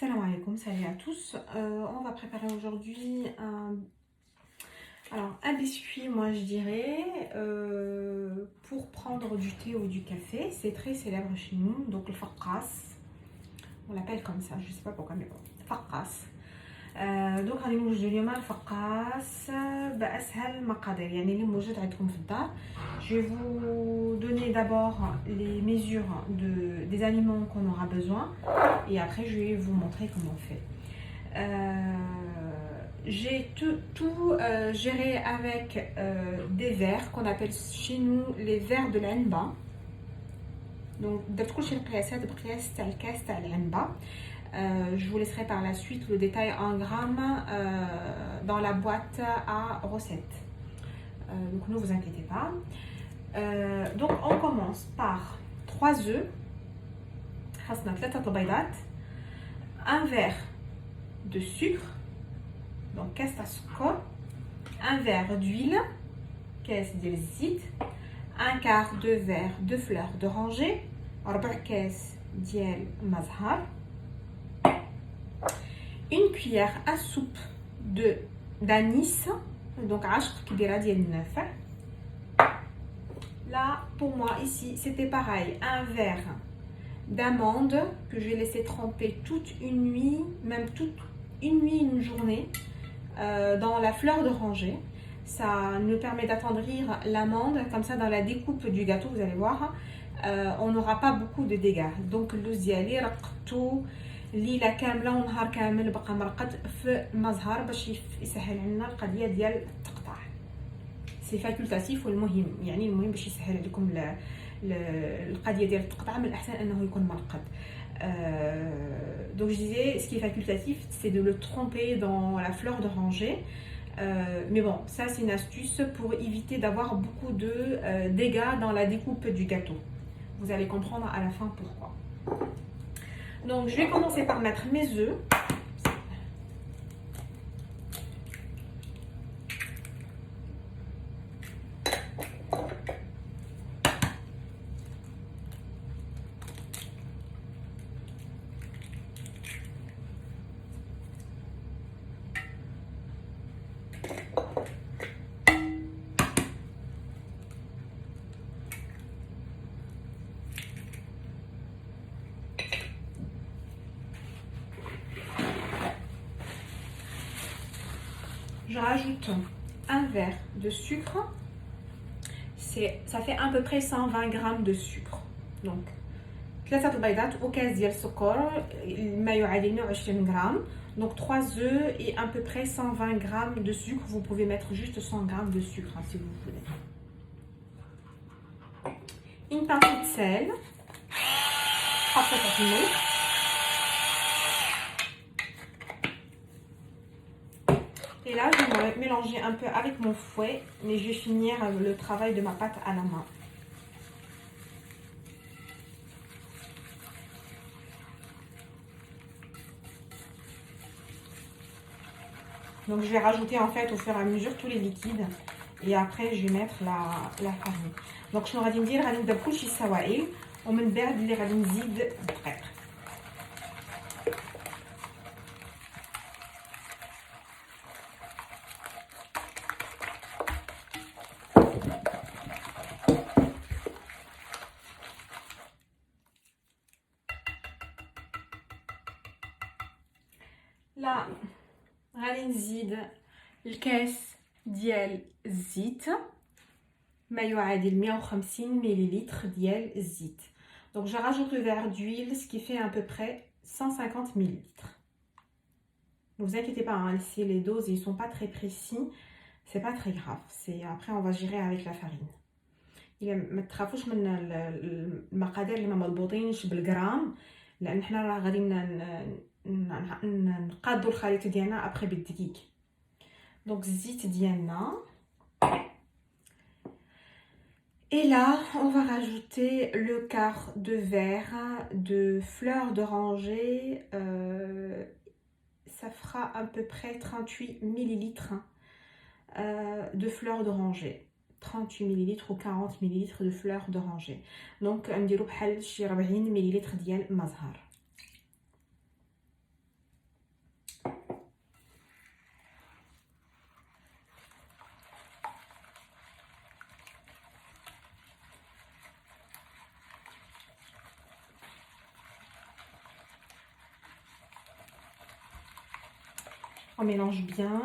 Salam alaikum, salut à tous. On va préparer aujourd'hui un biscuit, moi je dirais, pour prendre du thé ou du café. C'est très célèbre chez nous, donc le faqqas. On l'appelle comme ça, je ne sais pas pourquoi, mais bon, faqqas. Donc غادي نوجدوا اليوم الفقاس بأسهل مقادير يعني اللي موجود عندكم في الدار. Je vais vous donner d'abord les mesures des aliments qu'on aura besoin et après je vais vous montrer comment on fait. J'ai tout géré avec des verres qu'on appelle chez nous les verres de l'anba. Donc درت كلشي القياسات بقياس تاع الكاس تاع العنبه. Je vous laisserai par la suite le détail en grammes dans la boîte à recettes. Donc ne vous inquiétez pas. Donc on commence par 3 œufs, un verre de sucre, donc كاس تاع السكر, un verre d'huile, كاس ديال الزيت, un quart de verre de fleurs d'oranger, 4 كاس ديال المزهر, une cuillère à soupe d'anis, donc 10 كبيرة ديال النافع. Là pour moi ici c'était pareil, un verre d'amandes que je vais laisser tremper toute une nuit, même toute une nuit, une journée dans la fleur d'oranger. Ça nous permet d'attendrir l'amande, comme ça dans la découpe du gâteau vous allez voir on n'aura pas beaucoup de dégâts. Donc اللوز ديالي رقدتو ليله كامله ونهار كامل بقى مرقد في المزهر باش يسهل علينا القضيه ديال التقطاع. سي فاكولتاتيف والمهم يعني المهم باش يسهل عليكم القضيه ديال التقطاع من الاحسن انه يكون مرقد. Donc je disais ce qui est facultatif c'est de le tremper dans la fleur d'oranger. Mais bon, ça c'est une astuce pour éviter d'avoir beaucoup de dégâts dans la découpe du gâteau. Vous allez comprendre à la fin pourquoi. Donc je vais commencer par mettre mes œufs. Je rajoute un verre de sucre. Ça fait à peu près 120 grammes de sucre. Donc 3 بيضات وكاس ديال السكر ما يعادل 120 grammes. Donc 3 œufs et à peu près 120 grammes de sucre. Vous pouvez mettre juste 100 grammes de sucre hein, si vous voulez. Une pincée de sel. Et là, je vais mélanger un peu avec mon fouet, mais je vais finir le travail de ma pâte à la main. Donc, je vais rajouter en fait au fur et à mesure tous les liquides. Et après, je vais mettre la farine. Donc, je غادي ندير غادي نبدا بكلشي السوائل ومن بعد اللي غادي نزيد الدقيق. لا غادي نزيد الكاس ديال الزيت ما يعادل 150 مليلتر ديال الزيت. Donc je rajoute le verre d'huile, ce qui fait à peu près 150 millilitres. Ne vous inquiétez pas, hein, si les doses ils sont pas très précis, c'est pas très grave. Après on va gérer avec la farine. ما تخافوش من المقادير اللي ما مضبوطينش بالغرام لان حنا راه غادي نقادوا الخليط ديالنا ابري بالدقيق. دونك الزيت ديالنا. Et là, on va rajouter le quart de verre de fleurs d'oranger. Ça fera à peu près 38 millilitres de fleurs d'oranger. 38 millilitres ou 40 millilitres de fleurs d'oranger. Donc, نديرو بحال شي 40 millilitres ديال المزهر. qu'on mélange bien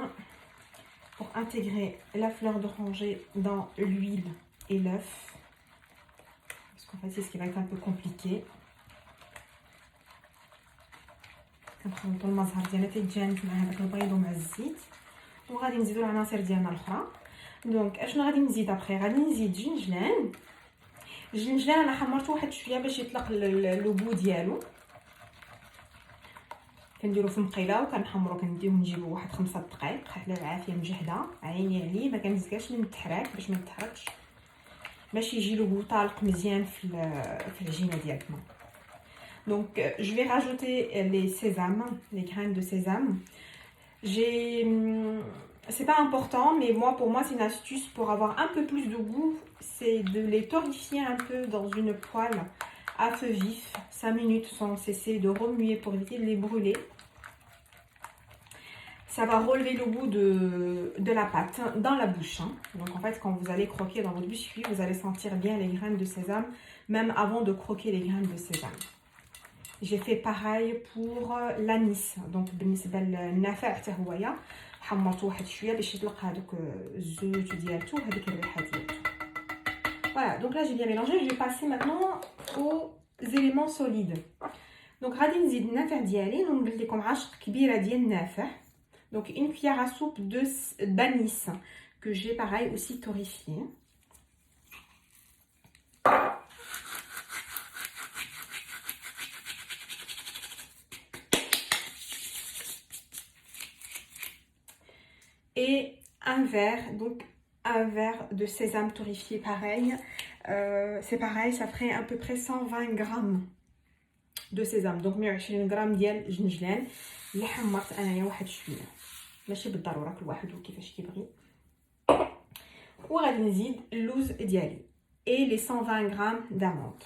pour intégrer la fleur d'oranger dans l'huile et l'œuf. Parce qu'en fait, c'est ce qui va être un peu compliqué. كنخلطوا المزهر ديالنا تيتجانس مع هذاك البيض ومع الزيت وغادي نزيدوا العناصر ديالنا الاخرى. دونك اشنو غادي نزيد ابخي؟ غادي نزيد جنجلان. الجنجلان انا حمرته واحد شويه باش يطلق لو بو ديالو. كنديرو في مقيله وكنحمرو، كنديوه نجيبو واحد 5 دقائق على العافيه مجهده. عيني عليه ما كنزكاش من التحراك باش ما يتحركش، باش يجي له بو طالق مزيان في العجينه ديالنا. Donc je vais rajouter les sésames, les graines de sésame. C'est pas important, mais pour moi c'est une astuce pour avoir un peu plus de goût, c'est de les torréfier un peu dans une poêle à feu vif, 5 minutes sans cesser de remuer pour éviter de les brûler. Ça va relever le goût de la pâte dans la bouche. Hein. Donc en fait, quand vous allez croquer dans votre biscuit, vous allez sentir bien les graines de sésame, même avant de croquer les graines de sésame. J'ai fait pareil pour l'anis. Donc بالنسبة للنافع حتى هويا حمرته واحد شوية باش يطلق هذوك الزيوت ديالته وهذيك الريحة ديالته. Voilà, donc là j'ai bien mélangé. Je vais passer maintenant aux éléments solides. Donc غادي نزيد النافع ديالي. نقول لكم عشق كبيرة ديال النافع. Donc une cuillère à soupe d'anis que j'ai pareil aussi torréfié. Et un verre, donc un verre de sésame torréfié pareil. C'est pareil, ça ferait à peu près 120 grammes de sésame. Donc 120 غرام ديال جنجلان اللي حمرت انايا واحد شويه، ماشي بالضروره كل واحد وكيفاش كيبغي. وغادي نزيد اللوز ديالي et les 120 grammes d'amandes.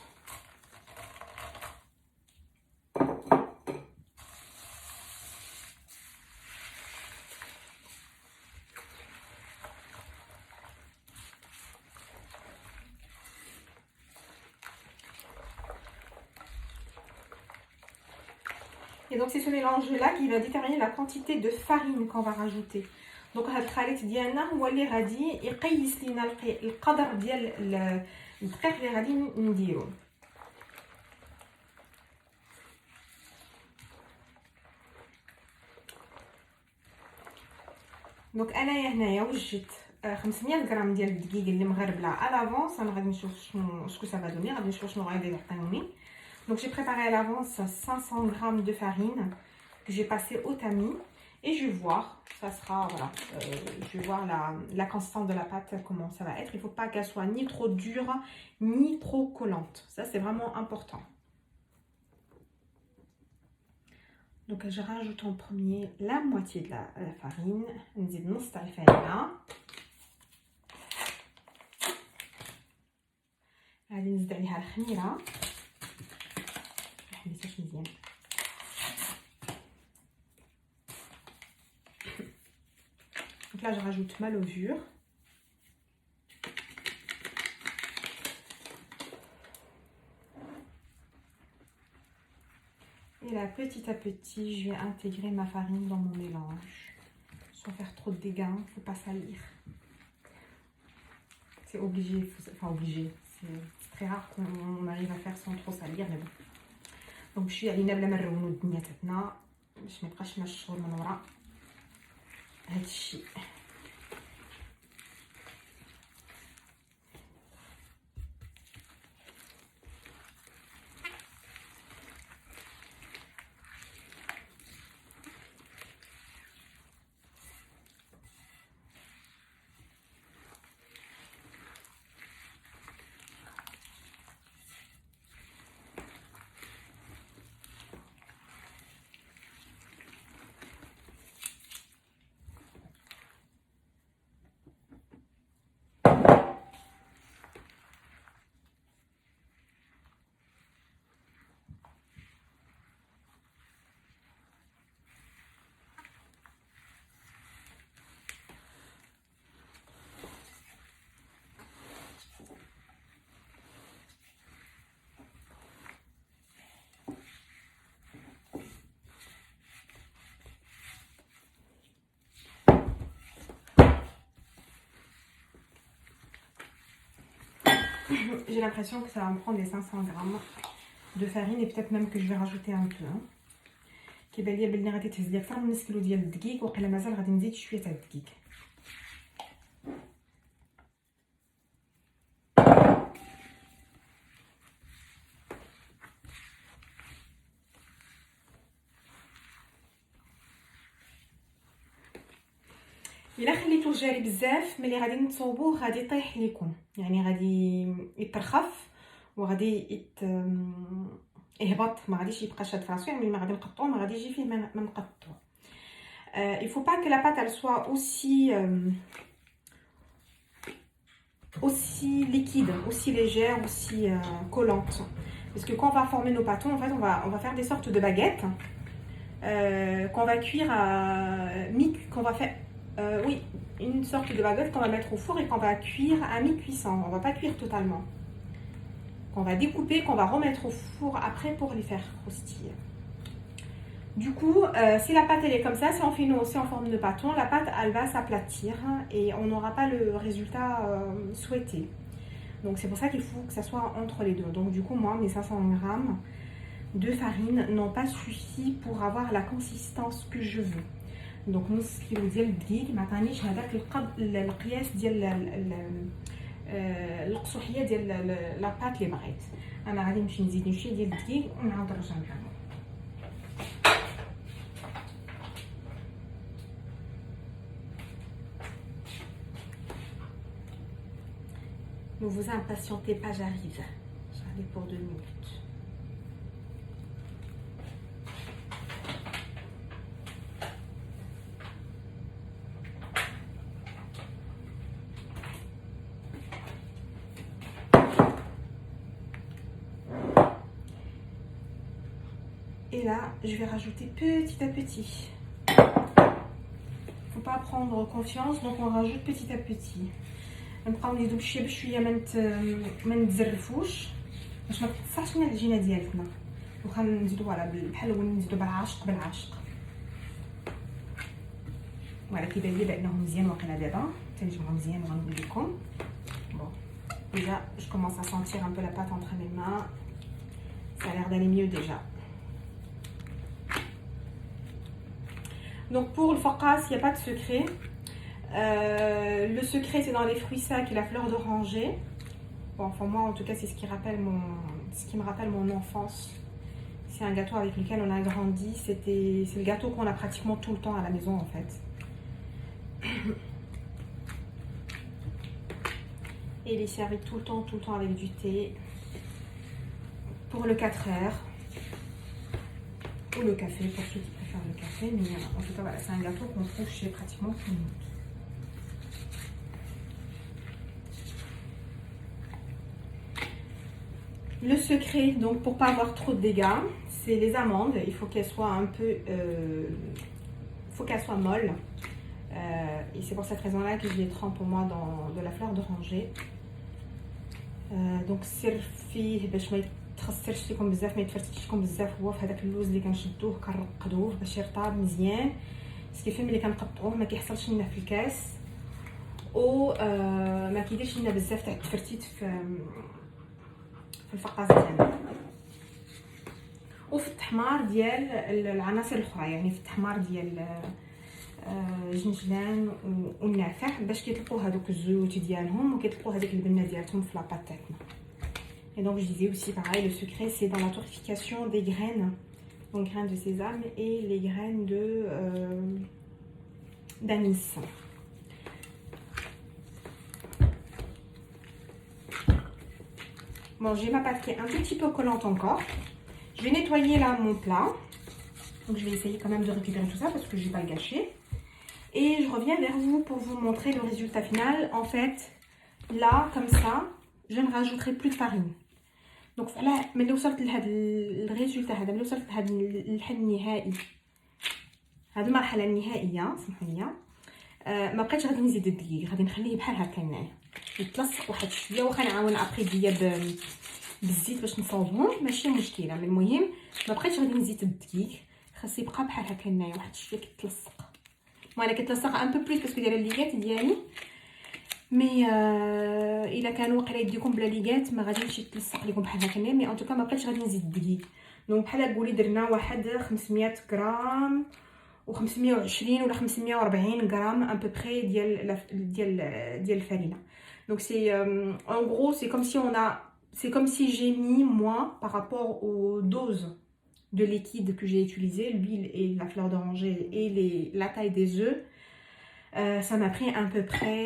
Et donc c'est ce mélange-là qui va déterminer la quantité de farine qu'on va rajouter. Donc هاد الخليط ديالنا هو اللي غادي يقيس لينا القدر ديال الدقيق اللي غادي نديرو. دونك انايا هنايا وجدت 500 غرام ديال الدقيق اللي مغربله على لافونس. انا غادي نشوف شنو سا فا دوني، غادي نشوف شنو غادي يعطيوني. Donc j'ai préparé à l'avance 500 grammes de farine que j'ai passé au tamis et je vais voir, ça sera, voilà, je vais voir la consistance de la pâte, comment ça va être. Il ne faut pas qu'elle soit ni trop dure ni trop collante, ça c'est vraiment important. Donc je rajoute en premier la moitié de la farine, نزيد نص تاع الفرينة. غادي نزيد عليها الخميرة. Donc là je rajoute ma levure. Et là petit à petit je vais intégrer ma farine dans mon mélange sans faire trop de dégâts, il ne faut pas salir. C'est obligé, enfin obligé, c'est très rare qu'on arrive à faire sans trop salir, mais bon. دونك شويه علينا بلا ما نرونو الدنيا تاعنا باش ما يبقاش لنا الشغل من ورا هذا الشيء. J'ai l'impression que ça va me prendre les 500 grammes de farine et peut-être même que je vais rajouter un peu. كيبان ليا بلي غادي تهز لي اكثر من نص كيلو ديال الدقيق، وقيلا مازال غادي نزيد شويه تاع الدقيق. الا خليتوه جاري بزاف ملي غادي نصوبوه غادي يطيح ليكم، يعني غادي يترخف وغادي يهبط، ما غاديش يبقى شاد في راسو. يعني ملي غادي نقطعوه ما غادي يجي فيه ما نقطعوه. il faut pas que la pâte elle soit aussi liquide, aussi légère, aussi collante, parce que quand on va former nos pâtons, en fait on va faire des sortes de baguettes qu'on va cuire qu'on va faire oui, une sorte de baguette qu'on va mettre au four et qu'on va cuire à mi-cuisson. On va pas cuire totalement. Qu'on va découper, qu'on va remettre au four après pour les faire croustiller. Du coup, si la pâte elle est comme ça, si on fait nous aussi en forme de pâton, la pâte elle va s'aplatir et on n'aura pas le résultat souhaité. Donc c'est pour ça qu'il faut que ça soit entre les deux. Donc du coup, moi, mes 500 grammes de farine n'ont pas suffi pour avoir la consistance que je veux. Donc نص كيلو ديال الدقيق ما عطانيش هذاك القياس ديال القصوحيه ديال لاباط اللي بغيت. انا غادي نمشي نزيد شويه ديال الدقيق ونعاود نرجع نكمل. Ne vous impatientez pas, j'arrive pour 2 minutes. Et là, je vais rajouter petit à petit. Faut pas prendre confiance, donc on rajoute petit à petit. نبقاو نزيدو بشويه بشويه ما نتزرفوش باش ما تقصعش لنا العجينه ديالتنا، واخا نزيدو بحال هو نزيدو بالعاشق فوالا. كيبان لي بانه مزيان واقيلا دابا تنجمعو مزيان وغنقول لكم. بون déjà je commence à sentir un peu la pâte entre mes mains, ça a l'air d'aller mieux déjà. Donc pour le focaccia, il n'y a pas de secret. Le secret c'est dans les fruits secs et la fleur d'oranger. Bon, enfin moi en tout cas c'est ce qui me rappelle mon enfance. C'est un gâteau avec lequel on a grandi. C'est le gâteau qu'on a pratiquement tout le temps à la maison en fait. Et il est servi tout le temps avec du thé. Pour le 4 heures. Ou le café pour ceux qui préfèrent le café. Mais en tout cas voilà, c'est un gâteau qu'on trouve chez pratiquement tout le monde. Le secret, donc pour pas avoir trop de dégâts, c'est les amandes. Il faut qu'elles soient un peu, faut qu'elles soient molles. Et c'est pour cette raison-là que je les trempe pour moi dans de la fleur d'oranger. Donc سر فيه باش ما يتخسرش فيكم بزاف، ما يتفرتكش لكم بزاف، هو في هذاك اللوز اللي كنشدوه كنرقدوه باش يرطاب مزيان، سكيفي ملي كنقطعوه ما كيحصلش لنا في الكاس، و ما كيديرش لنا بزاف تاع التفرتيت في الفقاصه ديالنا. وفي التحمار ديال العناصر الاخرى، يعني في التحمار ديال جنجلان والنافع باش كيطلقوا هذوك الزيوت ديالهم وكيطلقوا هذيك البنه ديالتهم في لاباط تاعنا. Et donc je disais aussi pareil, le secret c'est dans la torréfication des graines, donc graines de sésame et les graines de d'anis. Bon, j'ai ma pâte qui est un tout petit peu collante encore. Je vais nettoyer là mon plat. Donc je vais essayer quand même de récupérer tout ça parce que je ne vais pas le gâcher. Et je reviens vers vous pour vous montrer le résultat final. En fait, là, comme ça, je ne rajouterai plus de farine. Donc là, ملي وصلت لهذا الريزولتا هذا، ملي وصلت لهذا الحل النهائي، هذه المرحلة النهائية، سمحوا لي، ما بقيتش غادي نزيد الدقيق، غادي نخليه بحال هكا هنايا يتلصق واحد شويه، واخا نعاون ابري ديا بالزيت باش نصاوبهم ماشي مشكله، من المهم ما بقيتش غادي نزيد الدقيق، خاص يبقى بحال هكا هنايا واحد شويه كيتلصق. وانا كيتلصق ان بو بليس باسكو دايره الليغات ديالي مي الا كان واقيلا يديكم بلا ليغات ما غاديش يتلصق لكم بحال هكا، مي ان توكا ما بقيتش غادي نزيد الدقيق. دونك بحال قولي درنا واحد 500 غرام و520 ولا 540 غرام ان بوبري ديال الفرينه. دونك سي en gros c'est comme si j'ai mis moi par rapport aux doses de liquide que j'ai utilisé, l'huile et la fleur d'oranger et la taille des œufs. Ça m'a pris à peu près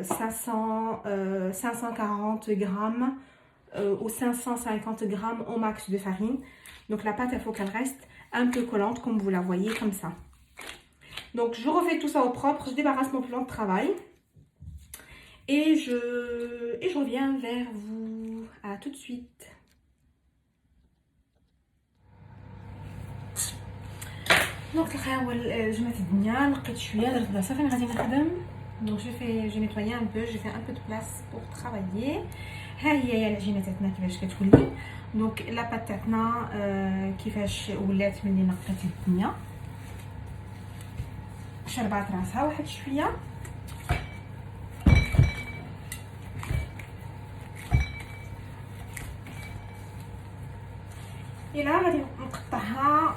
540 grammes ou 550 grammes au max de farine. Donc la pâte, il faut qu'elle reste un peu collante comme vous la voyez comme ça. Donc je refais tout ça au propre, je débarrasse mon plan de travail et je reviens vers vous. À tout de suite. دونك الخاوه جمعت الدنيا، نقيت شويه درت بلاصه فين غادي نخدم. دونك جي نيتوايي ان بو، جي في ان بو دو بلاص بور ترافايي. ها هي العجينه تاعنا كيفاش كتولي. دونك لاباط تاعنا كيفاش ولات ملي نقيت الدنيا، شربات راسها واحد شويه. الى غادي نقطعها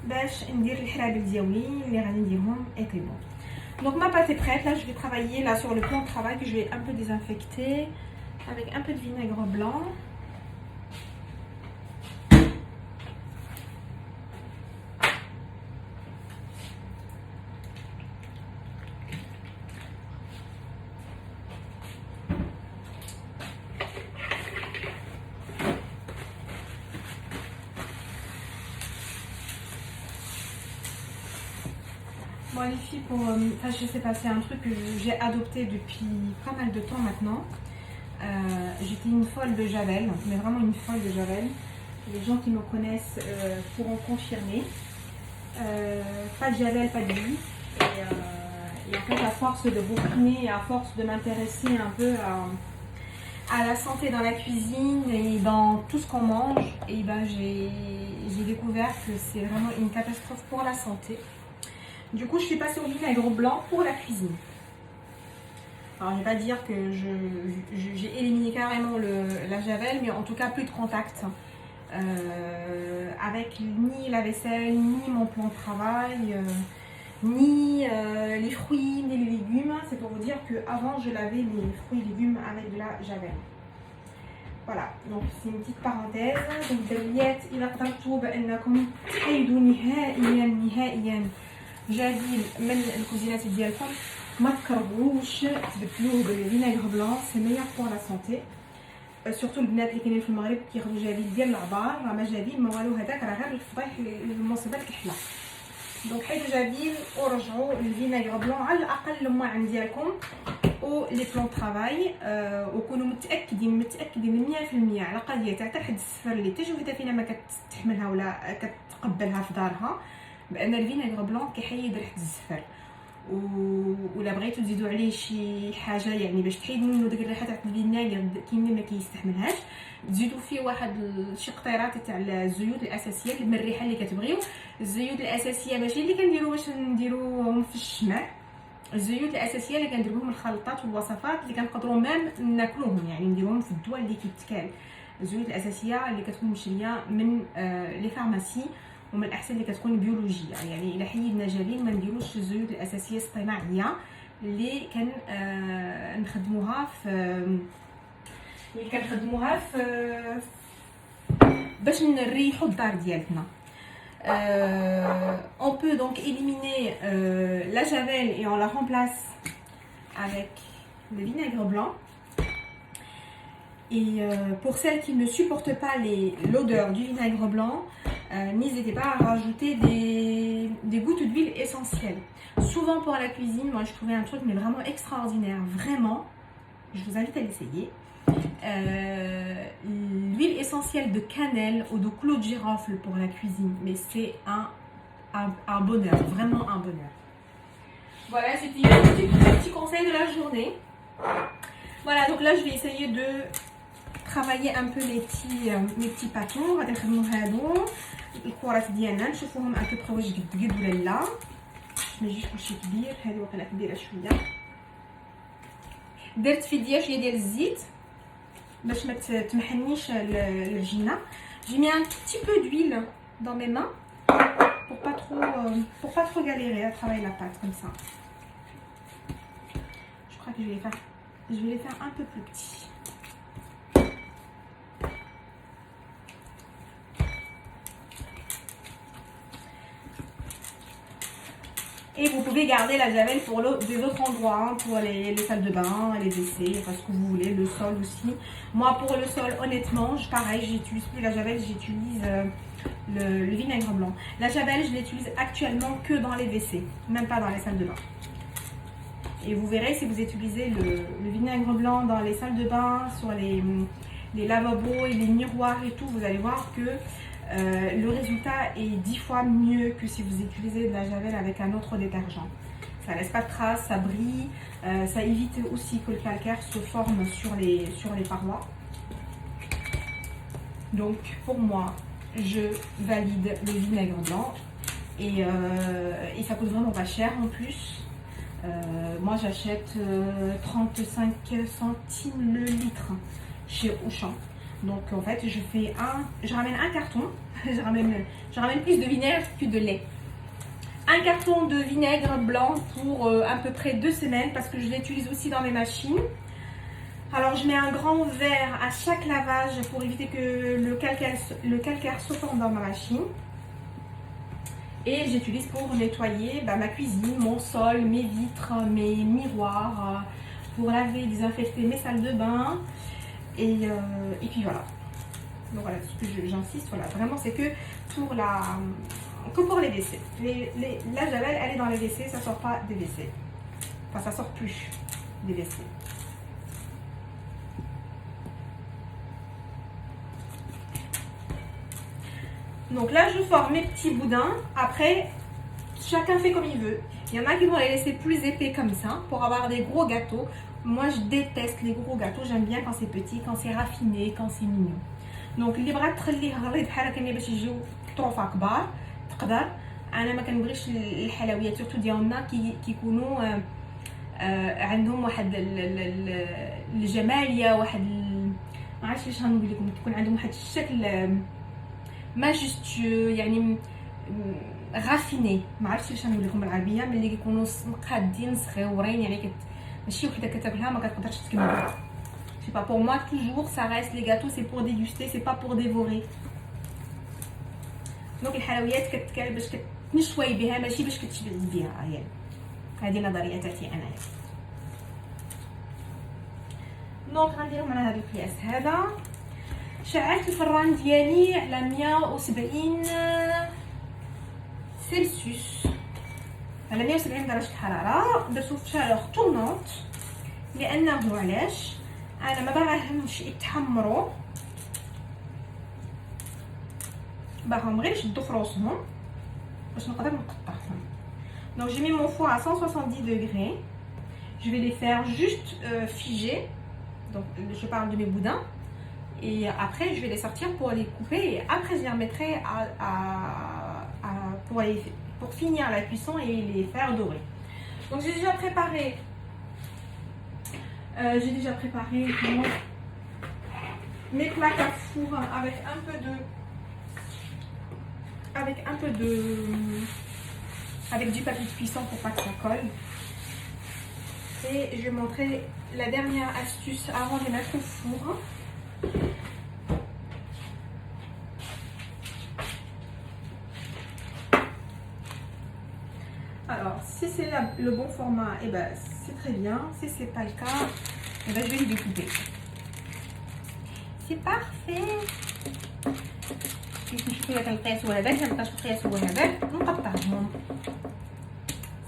باش ندير الحرابل ديالي اللي غادي نديرهم ايكليبون. Donc ma pâte est prête, là je vais travailler là sur le plan de travail que je vais un peu désinfecter avec un peu de vinaigre blanc. Bon les filles, je sais pas, c'est un truc que j'ai adopté depuis pas mal de temps maintenant. J'étais une folle de Javel, mais vraiment une folle de Javel. Les gens qui me connaissent pourront confirmer. Pas de Javel, pas de lui. Et en fait, à force de bouquiner et à force de m'intéresser un peu à la santé dans la cuisine et dans tout ce qu'on mange, et ben j'ai découvert que c'est vraiment une catastrophe pour la santé. Du coup, je suis passée au vinaigre blanc pour la cuisine. Alors, je ne vais pas dire que j'ai éliminé carrément la javel, mais en tout cas, plus de contact avec ni la vaisselle, ni mon plan de travail, ni les fruits, ni les légumes. C'est pour vous dire qu'avant, je lavais mes fruits et légumes avec de la javel. Voilà, donc c'est une petite parenthèse. Donc, دريات إذا قدرتوا بأنكم تحيدوا نهائيا جافيل من الكوزينات ديالكم، ما تكرهوش تبدلوه بالفينيغر بلون، سي ميور بور لا سونتي. سورتو البنات اللي كاينين في المغرب كياخذوا جافيل ديال العبار، راه ما جافيل ما والو، هذاك راه غير الفضيح للمصيبه الكحله. دونك حيدوا جافيل ورجعوا للفينيغر بلون على الاقل الماعن ديالكم او لي بلون طرافاي، وكونوا متاكدين 100% على قضيه تاع حد السفر اللي حتى شي وحده فينا ما كتحملها ولا كتقبلها في دارها، بان الفينيغر بلون كيحيد ريحه الزفر. ولا بغيتو تزيدوا عليه شي حاجه يعني باش تحيد منه ديك الريحه تاع الفينيغر كاين ما كيستحملهاش، تزيدوا فيه واحد شي قطيرات تاع الزيوت الاساسيه من الريحه اللي كتبغيو. الزيوت الاساسيه ماشي اللي كنديروا باش نديروهم في الشمع، الزيوت الاساسيه اللي كندير بهم الخلطات والوصفات اللي كنقدروا ميم ناكلوهم، يعني نديروهم في الدواء اللي كيتكال. الزيوت الاساسيه اللي كتكون مشريه من لي فارماسي، ومن الاحسن اللي كتكون بيولوجيه. يعني الا حيدنا جافيل ما نديروش الزيوت الاساسيه الصناعيه اللي كنخدموها في باش نريحوا الدار ديالنا. On peut donc éliminer la javel et on la remplace avec le vinaigre blanc. Et pour celles qui ne supportent pas l'odeur du vinaigre blanc, n'hésitez pas à rajouter des gouttes d'huile essentielle. Souvent pour la cuisine, moi je trouvais un truc mais vraiment extraordinaire, vraiment, je vous invite à l'essayer. L'huile essentielle de cannelle ou de clou de girofle pour la cuisine, mais c'est un bonheur, vraiment un bonheur. Voilà, c'était le petit conseil de la journée. Voilà, donc là je vais essayer de travailler un peu les petits pâtons. غادي نخدموا هادو الكرات ديالنا نشوفوهم ابوبري واش قد ولا لا، ما يجيش كلشي كبير، هادو واقيلا كبيره شويه. درت فيه شويه ديال الزيت باش ما تمحنيش العجينه. J'ai mis un petit peu d'huile dans mes mains pour pas trop galérer à travailler la pâte comme ça. Je crois que je vais les faire un peu plus petits. Et vous pouvez garder la javel pour des autres endroits, hein, pour les salles de bain, les WC, enfin ce que vous voulez, le sol aussi. Moi pour le sol, honnêtement, pareil, j'utilise plus la javel, j'utilise le vinaigre blanc. La javel, je l'utilise actuellement que dans les WC, même pas dans les salles de bain. Et vous verrez, si vous utilisez le vinaigre blanc dans les salles de bain, sur les lavabos et les miroirs et tout, vous allez voir que le résultat est 10 fois mieux que si vous utilisez de la javel avec un autre détergent. Ça laisse pas de traces, ça brille, ça évite aussi que le calcaire se forme sur les parois. Donc pour moi, je valide le vinaigre blanc et ça coûte vraiment pas cher en plus. Moi j'achète 35 centimes le litre chez Auchan. Donc en fait je ramène un carton, je ramène plus de vinaigre que de lait. Un carton de vinaigre blanc pour à peu près 2 semaines parce que je l'utilise aussi dans mes machines. Alors je mets un grand verre à chaque lavage pour éviter que le calcaire se forme dans ma machine. Et j'utilise pour nettoyer ma cuisine, mon sol, mes vitres, mes miroirs, pour laver, désinfecter mes salles de bain. Et puis voilà. Donc voilà, ce que j'insiste, voilà, vraiment c'est que pour les WC. La javel, elle est dans les WC, ça sort pas des WC. Enfin, ça sort plus des WC. Donc là, je forme mes petits boudins. Après, chacun fait comme il veut. Il y en a qui vont les laisser plus épais comme ça pour avoir des gros gâteaux. Moi, je déteste les gros gâteaux. J'aime bien quand c'est petit, quand c'est raffiné, quand c'est mignon. Donc اللي بغات تخليه غليظ بحال هكا باش يجيو طروفه كبار تقدر. انا ما كنبغيش الحلويات سورتو ديالنا كيكونوا عندهم واحد الجماليه، واحد ما عرفتش واش غنقول لكم، كيكون عندهم واحد الشكل ماجستيو يعني غافيني، ما عرفتش واش غنقول لكم بالعربيه، ملي كيكونوا مقادين صغيورين يعني ماشي وحده كتاكلها ما كتقدرش تكمل. Je sais pas, pour moi toujours ça reste les gâteaux c'est pour déguster, c'est pas pour dévorer. Donc الحلويات كتكال باش كتنشوي بها ماشي باش كتشبعي بها، يعني هذه نظريه تاعتي انايا. دونك غنديرهم على هذا القياس هذا. شعلت الفران ديالي على 170 سلسيوس، على 170 درجه حراره. درتو في شالور طونونط لانه علاش انا ما باغاهمش يتحمروا، باغاهم غير يشدوا في روسهم باش نقدر نقطعهم. Donc j'ai mis mon four à 170 degrés. Je vais les faire juste figer. Donc je parle de mes boudins. Et après je vais les sortir pour les couper et après je les remettrai pour finir la cuisson et les faire dorer. Donc j'ai déjà préparé mes plaques à four avec du papier de cuisson pour pas que ça colle. Et je vais montrer la dernière astuce avant de les mettre au four. Alors, si c'est le bon format, et ben c'est très bien. Si c'est pas le cas, et ben je vais les découper. C'est parfait. نشوفوا هذا القياس وهذا، كنبقاش القياس هو هذا نقطعهم.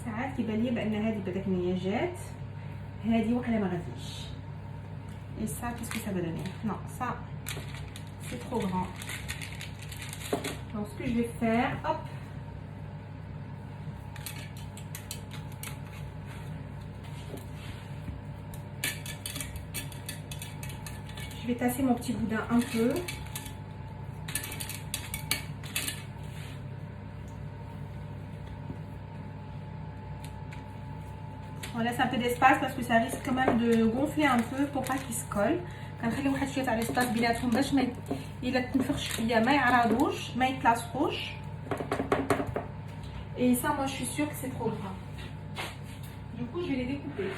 ساعات كيبان لي بان هذه بدات نياجات، هذه وحده ما غاديش. Et ça, qu'est-ce que ça va donner? Non, ça, c'est trop grand. Donc, ce que je vais faire, hop. Je vais tasser mon petit boudin un peu. On laisse un peu d'espace parce que ça risque quand même de gonfler un peu pour pas qu'il se colle. كنخليو واحد شويه تاع الاسباس بيناتهم باش ما الا تنفخش شويه ما يعرضوش ما يتلاصقوش. Et ça moi je suis sûre que c'est trop gras. Du coup je vais les découper.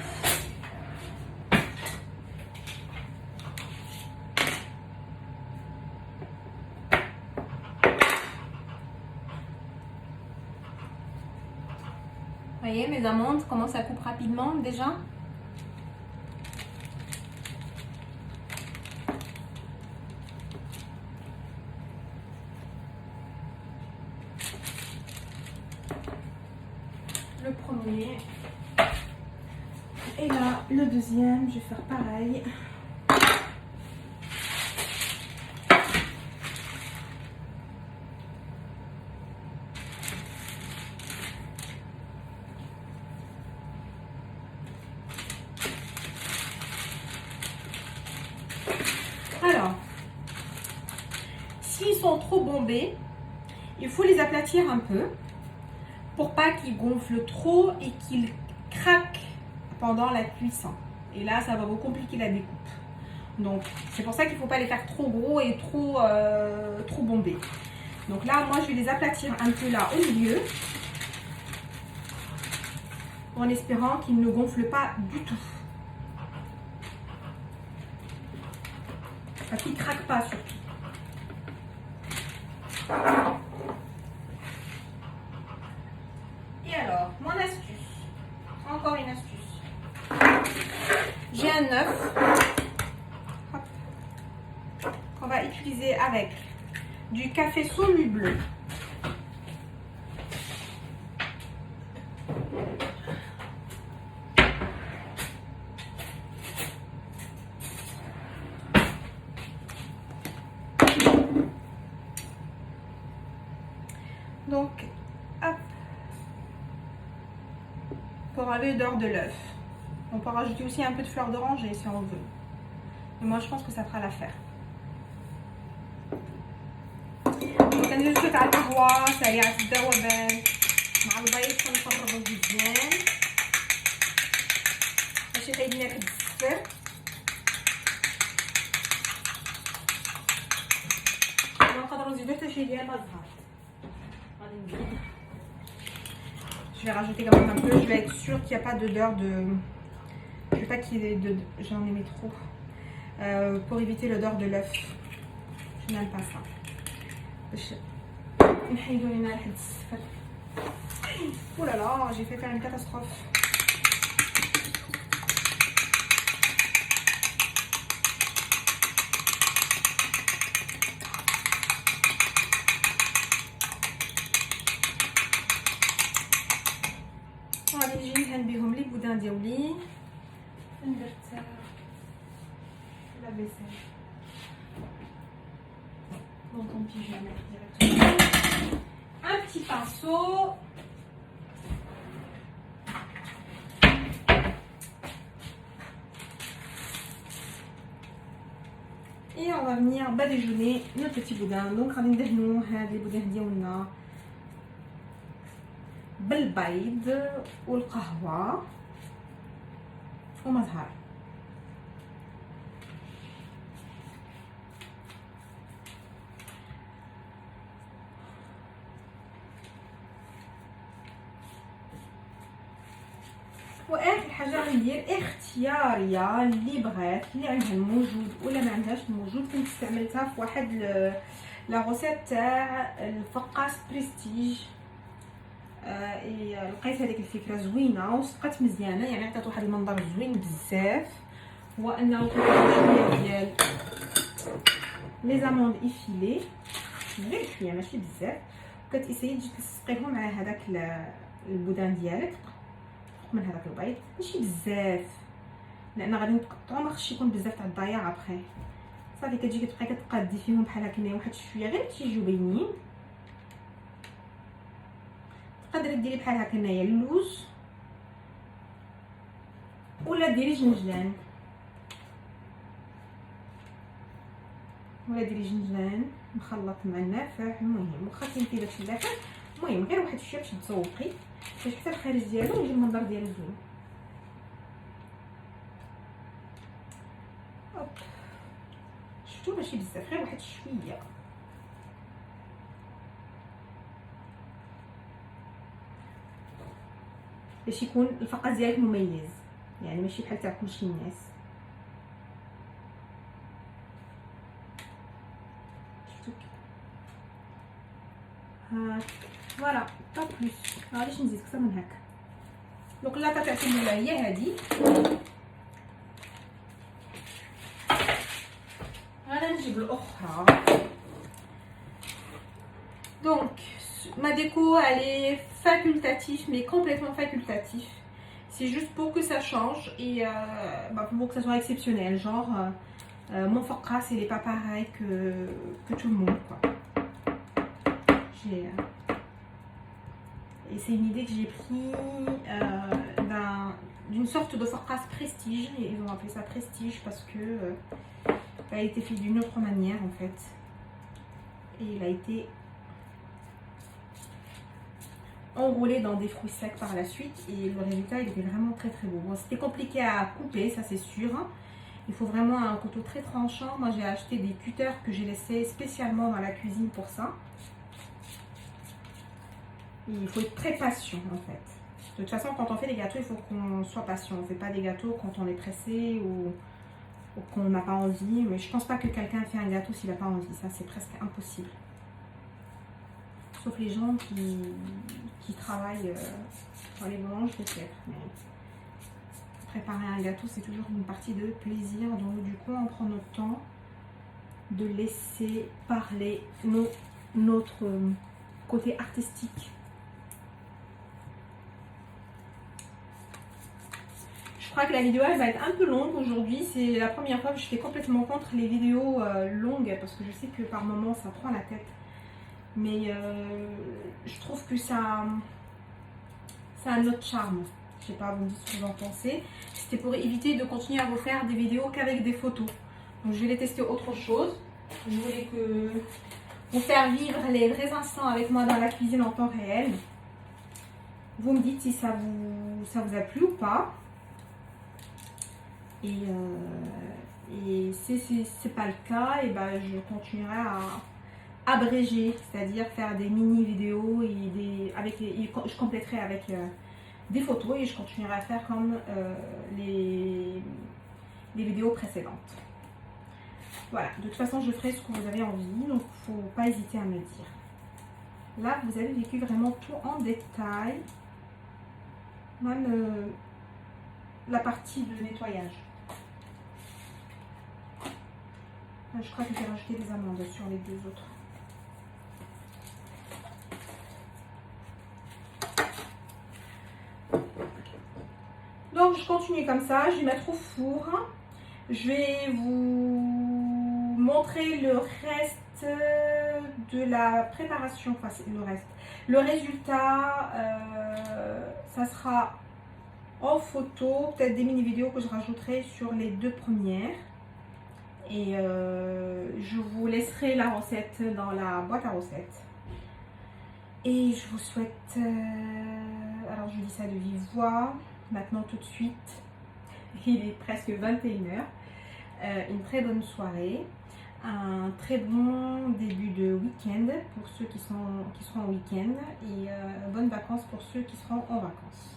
Vous voyez mes amandes, comment ça coupe rapidement déjà. Le premier. Et là, le deuxième, je vais faire pareil. Alors, s'ils sont trop bombés, il faut les aplatir un peu pour pas qu'ils gonflent trop et qu'ils craquent pendant la cuisson. Et là, ça va vous compliquer la découpe. Donc, c'est pour ça qu'il ne faut pas les faire trop gros et trop bombés. Donc là, moi, je vais les aplatir un peu là au milieu en espérant qu'ils ne gonflent pas du tout. Parce qu'ils ne craquent pas surtout. Et alors, mon astuce, encore une astuce. J'ai un œuf qu'on va utiliser avec du café soluble. Donc, hop, pour enlever l'odeur de l'œuf. On peut rajouter aussi un peu de fleur d'oranger si on veut. Mais moi, je pense que ça fera l'affaire. كندير شويه تاع القهوه سريعه الذوبان مع البيض كنفرغو مزيان باش يطيب لنا واحد الزفر. ونقدروا نزيدو حتى شي ديال الزهر. غادي نزيد. Je vais rajouter quand même un peu. Je vais être sûre qu'il n'y a pas d'odeur de. Je veux pas qu'il y ait de. J'en ai mis trop. Pour éviter l'odeur de l'œuf. Je n'aime pas ça. Oh là là, j'ai fait faire une catastrophe. غادي نجي ندهن بهم لي بودان ديالي. درت لا بيسيل. Bon, tant pis, je vais la mettre directement. Un petit pinceau. Et on va venir badigeonner nos petits boudins. Donc, on va ندهنوا les boudins ديالنا بالبيض والقهوة ومزهر. واخر حاجه غندير اختياريه اللي بغات اللي عندها الموجود ولا ما عندهاش الموجود. كنت استعملتها في واحد لا غوسيت تاع الفقاس بريستيج. لقيت هذيك الفكره زوينه وصدقت مزيانه، يعني عطات واحد المنظر زوين بزاف. هو انه كنحط شويه ديال لي زاموند ايفيلي غير شويه ماشي بزاف، وكتسيي تجي تلصقيهم مع هذاك البودان ديالك من هذاك البيض ماشي بزاف لان غادي نقطعو ما خصش يكون بزاف تاع الضياع ابخي. صافي كتجي كتبقاي كتقادي فيهم بحال هكا واحد شويه غير تيجيو باينين. تقدري ديري بحال هكا هنايا اللوز ولا ديري جنجلان مخلط مع النافع. المهم واخا تنتي داكشي داخل، المهم غير واحد شويه باش تزوقي باش حتى الخارج ديالو يجي المنظر ديالو زوين. شفتوا ماشي بزاف غير واحد شويه باش يكون الفقاس ديالك مميز، يعني ماشي بحال تاع كلشي الناس. شفتوا ها فوالا با بلوس، معليش نزيد اكثر من هكا. دونك اللاكه تاعتي الاولى هي هادي. انا نجيب الاخرى. Donc ma déco elle est facultative mais complètement facultatif. C'est juste pour que ça change et pour que ça soit exceptionnel. Genre mon focras il est pas pareil que tout le monde quoi. Et c'est une idée que j'ai pris d'une sorte de focras prestige. Ils ont appelé ça prestige parce que il a été fait d'une autre manière en fait. Et il a été enroulé dans des fruits secs par la suite et le résultat il était vraiment très très beau. Bon, c'était compliqué à couper, ça c'est sûr. Il faut vraiment un couteau très tranchant. Moi j'ai acheté des cutters que j'ai laissés spécialement dans la cuisine pour ça. Et il faut être très patient en fait. De toute façon quand on fait des gâteaux il faut qu'on soit patient. On ne fait pas des gâteaux quand on est pressé ou qu'on n'a pas envie. Mais je pense pas que quelqu'un fait un gâteau s'il n'a pas envie. Ça c'est presque impossible. Sauf les gens qui travaillent dans les boulanges peut-être. Mais préparer un gâteau c'est toujours une partie de plaisir. Donc du coup on prend notre temps de laisser parler notre côté artistique. Je crois que la vidéo elle va être un peu longue aujourd'hui. C'est la première fois que je fais complètement contre les vidéos longues parce que je sais que par moments ça prend la tête. Mais je trouve que ça a un autre charme. Je sais pas, vous me dites ce que vous en pensez. C'était pour éviter de continuer à vous faire des vidéos qu'avec des photos. Donc je vais les tester autre chose. Je voulais que vous faire vivre les vrais instants avec moi dans la cuisine en temps réel. Vous me dites si ça vous a plu ou pas. Et si c'est pas le cas, et ben je continuerai à abréger, c'est-à-dire faire des mini vidéos et je compléterai avec des photos et je continuerai à faire comme les vidéos précédentes. Voilà, de toute façon je ferai ce que vous avez envie, donc il ne faut pas hésiter à me dire. Là vous avez vécu vraiment tout en détail, même la partie de nettoyage. Je crois que j'ai rajouté des amandes sur les deux autres. Donc je continue comme ça, je vais mettre au four. Je vais vous montrer le reste de la préparation, enfin le reste. Le résultat, ça sera en photo, peut-être des mini vidéos que je rajouterai sur les deux premières. Et je vous laisserai la recette dans la boîte à recettes. Et je vous souhaite, alors je dis ça de vive voix, maintenant tout de suite, il est presque 21h, une très bonne soirée, un très bon début de week-end pour ceux qui seront en week-end et bonnes vacances pour ceux qui seront en vacances.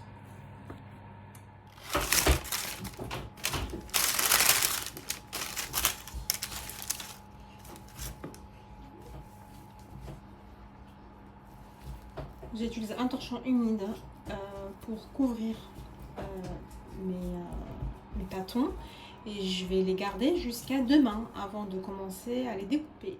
J'ai utilisé un torchon humide pour couvrir mes tâtons et je vais les garder jusqu'à demain avant de commencer à les découper.